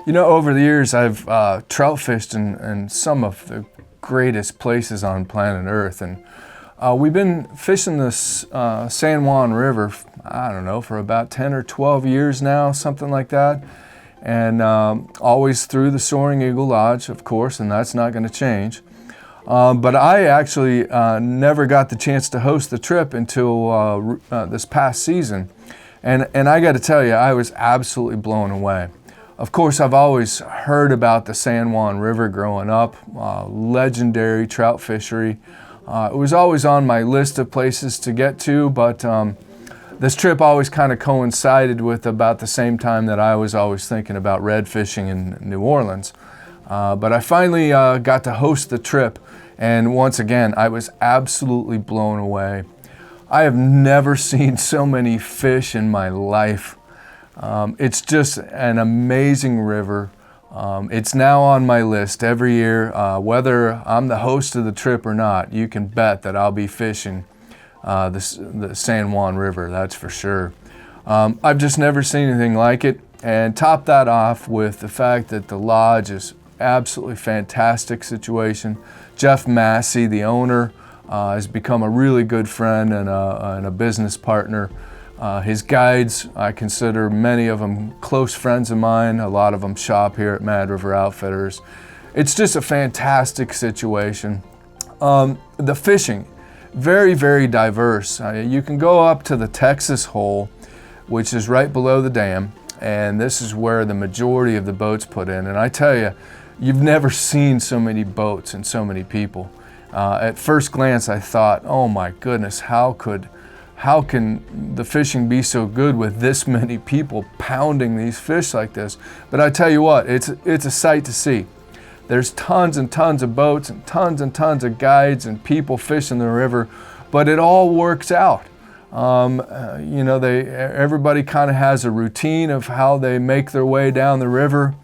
You know, over the years, I've trout fished in some of the greatest places on planet Earth, and we've been fishing this San Juan River, I don't know, for about 10 or 12 years now, something like that, and always through the Soaring Eagle Lodge, of course, and that's not going to change. But I actually never got the chance to host the trip until this past season, and I got to tell you, I was absolutely blown away. Of course, I've always heard about the San Juan River growing up, legendary trout fishery. It was always on my list of places to get to, but this trip always kind of coincided with about the same time that I was always thinking about red fishing in New Orleans. But I finally got to host the trip, and once again, I was absolutely blown away. I have never seen so many fish in my life. It's just an amazing river. It's now on my list every year. Whether I'm the host of the trip or not, you can bet that I'll be fishing the San Juan River, that's for sure. I've just never seen anything like it, and top that off with the fact that the lodge is absolutely fantastic situation. Jeff Massey, the owner, has become a really good friend and a business partner. His guides, I consider many of them close friends of mine. A lot of them shop here at Mad River Outfitters. It's just a fantastic situation. The fishing, very, very diverse. You can go up to the Texas Hole, which is right below the dam, and this is where the majority of the boats put in. And I tell you, you've never seen so many boats and so many people. At first glance, I thought, oh my goodness, how can the fishing be so good with this many people pounding these fish like this? But I tell you what, it's a sight to see. There's tons and tons of boats and tons of guides and people fishing the river, but it all works out. You know, everybody kind of has a routine of how they make their way down the river.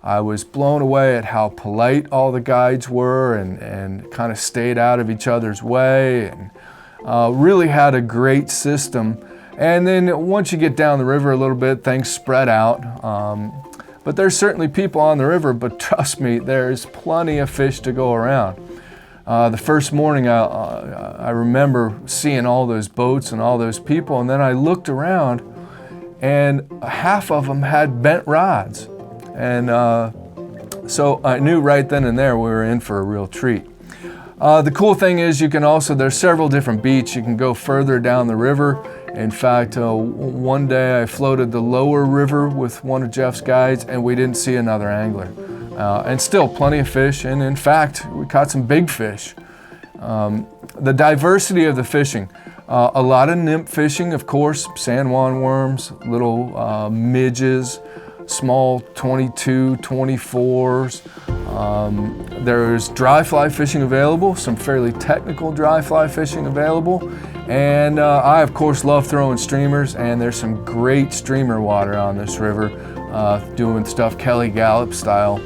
I was blown away at how polite all the guides were and kind of stayed out of each other's way, and really had a great system. And then once you get down the river a little bit, things spread out. But there's certainly people on the river, but trust me, there's plenty of fish to go around. The first morning I remember seeing all those boats and all those people, and then I looked around and half of them had bent rods. And so I knew right then and there we were in for a real treat. The cool thing is there's several different beats. You can go further down the river. In fact, one day I floated the lower river with one of Jeff's guides and we didn't see another angler. And still plenty of fish, and in fact, we caught some big fish. The diversity of the fishing, a lot of nymph fishing, of course, San Juan worms, little midges, small 22, 24s. There's dry fly fishing available, some fairly technical dry fly fishing available, and I of course love throwing streamers, and there's some great streamer water on this river, doing stuff Kelly Gallup style.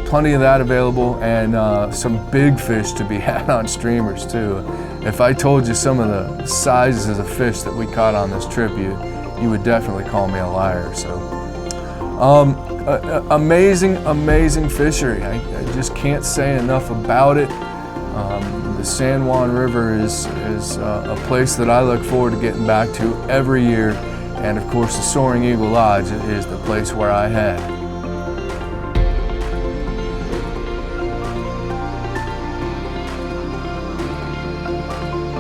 Plenty of that available, and some big fish to be had on streamers too. If I told you some of the sizes of fish that we caught on this trip, you would definitely call me a liar. So. Amazing fishery. I just can't say enough about it. The San Juan River is a place that I look forward to getting back to every year, and of course the Soaring Eagle Lodge is the place where I head.